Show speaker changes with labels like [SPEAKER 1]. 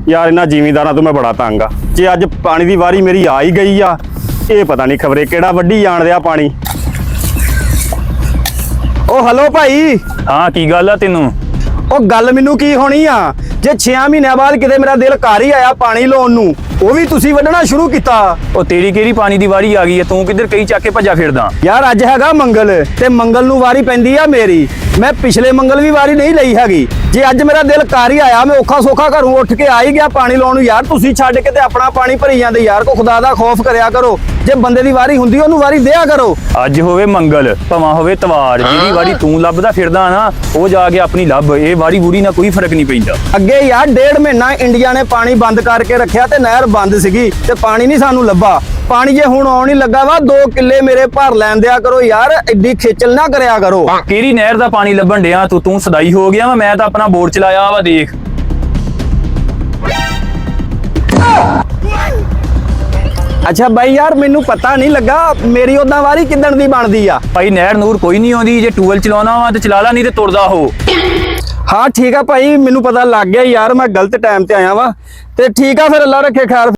[SPEAKER 1] ਯਾਰ ਇਹਨਾਂ ਜ਼ਿਮੀਂਦਾਰਾਂ ਤੋਂ ਮੈਂ ਬੜਾ ਤੰਗ ਆ। ਜੇ ਅੱਜ ਪਾਣੀ ਦੀ ਵਾਰੀ ਮੇਰੀ ਆ ਹੀ ਗਈ ਆ, ਇਹ ਪਤਾ ਨਹੀਂ ਖਬਰੇ ਕਿਹੜਾ ਵੱਢੀ ਜਾਣ ਦਿਆ ਪਾਣੀ। ਉਹ ਹਲੋ ਭਾਈ।
[SPEAKER 2] ਹਾਂ ਕੀ ਗੱਲ ਆ ਤੈਨੂੰ?
[SPEAKER 1] ਉਹ ਗੱਲ ਮੈਨੂੰ ਕੀ ਹੋਣੀ ਆ, ਜੇ 6 ਮਹੀਨਿਆਂ ਬਾਅਦ ਕਿਤੇ ਮੇਰਾ ਦਿਲ ਕਰ ਹੀ ਆਇਆ ਪਾਣੀ ਲਾਉਣ ਨੂੰ, ਉਹ ਵੀ ਤੁਸੀਂ ਵੱਢਣਾ ਸ਼ੁਰੂ ਕੀਤਾ।
[SPEAKER 2] ਉਹ ਤੇਰੀ ਕਿਹੜੀ ਪਾਣੀ ਦੀ ਵਾਰੀ ਆ ਗਈ ਆ? ਤੂੰ ਕਿੱਧਰ ਕਈ ਚੱਕ ਕੇ ਭੱਜਾ ਫਿਰਦਾ?
[SPEAKER 1] ਯਾਰ ਅੱਜ ਹੈਗਾ ਮੰਗਲ ਤੇ ਮੰਗਲ ਨੂੰ ਵਾਰੀ ਪੈਂਦੀ ਆ ਮੇਰੀ। ਮੈਂ ਪਿਛਲੇ ਮੰਗਲ ਵੀ ਵਾਰੀ ਨਹੀਂ ਲਈ ਹੈਗੀ। ਜੇ ਅੱਜ ਮੇਰਾ ਦਿਲ ਕਰ ਹੀ ਆਇਆ, ਮੈਂ ਔਖਾ ਸੌਖਾ ਘਰੋਂ ਉੱਠ ਕੇ ਆ ਹੀ ਗਿਆ ਪਾਣੀ ਲਾਉਣ ਨੂੰ। ਯਾਰ ਤੁਸੀਂ ਛੱਡ ਕੇ ਤੇ ਆਪਣਾ ਪਾਣੀ ਭਰੀ ਜਾਂਦੇ। ਯਾਰ ਕੋ ਖੁਦਾ ਦਾ ਖੌਫ ਕਰਿਆ ਕਰੋ। ਜੇ ਬੰਦੇ ਦੀ ਵਾਰੀ ਹੁੰਦੀ ਉਹਨੂੰ ਵਾਰੀ ਦਿਆ ਕਰੋ।
[SPEAKER 2] ਅੱਜ ਹੋਵੇ ਮੰਗਲ ਭਾਵੇਂ ਹੋਵੇ ਤਵਾਰ, ਜਿਹੜੀ ਵਾਰੀ ਤੂੰ ਲੱਭਦਾ ਫਿਰਦਾ ਨਾ ਉਹ ਜਾ ਕੇ ਆਪਣੀ ਲੱਭ। ਇਹ ਵਾਰੀ ਬੂੜੀ ਨਾਲ ਕੋਈ ਫਰਕ ਨਹੀਂ ਪੈਂਦਾ।
[SPEAKER 1] ਅੱਗੇ ਯਾਰ 1.5 ਮਹੀਨਾ ਇੰਡੀਆ ਨੇ ਪਾਣੀ ਬੰਦ ਕਰਕੇ ਰੱਖਿਆ ਤੇ ਨਹਿਰ ਬੰਦ ਸੀਗੀ ਤੇ ਪਾਣੀ ਨਹੀਂ ਸਾਨੂੰ ਲੱਭਾ। ਪਾਣੀ ਜੇ ਹੁਣ ਆਉਣ ਹੀ ਲੱਗਾ ਵਾ, 2 ਕਿੱਲੇ ਮੇਰੇ ਭਰ ਲੈਣ ਦਿਆ ਕਰੋ ਯਾਰ, ਐਡੀ ਖੇਚਲ ਨਾ ਕਰਿਆ ਕਰੋ।
[SPEAKER 2] ਕਿਹੜੀ ਨਹਿਰ ਦਾ ਪਾਣੀ ਲੱਭਣ ਡਿਆ ਤੂੰ ਸਦਾਈ ਹੋ ਗਿਆ ਵਾ। ਮੈਂ ਤਾਂ ਆਪਣਾ ਬੋਰ ਚਲਾਇਆ ਵਾ, ਦੇਖ।
[SPEAKER 1] ਅੱਛਾ ਬਾਈ ਯਾਰ ਮੈਨੂੰ ਪਤਾ ਨਹੀਂ ਲੱਗਾ ਮੇਰੀ ਉਦਾਂ ਵਾਰੀ ਕਿੱਦਣ ਦੀ ਬਣਦੀ ਆ।
[SPEAKER 2] ਭਾਈ ਨਹਿਰ ਨੂਰ ਕੋਈ ਨਹੀਂ ਆਉਂਦੀ। ਜੇ ਟੂਵਲ ਚਲਾਉਣਾ ਵਾ ਤੇ ਚਲਾ ਲਾ, ਨਹੀਂ ਤੇ ਤੁਰਦਾ ਹੋ।
[SPEAKER 1] ਹਾਂ ਠੀਕ ਆ ਭਾਈ, ਮੈਨੂੰ ਪਤਾ ਲੱਗ ਗਿਆ ਯਾਰ, ਮੈਂ ਗਲਤ ਟਾਈਮ ਤੇ ਆਇਆ ਵਾ ਤੇ ਠੀਕ ਆ ਫਿਰ, ਅੱਲਾ ਰੱਖੇ ਖੈਰ।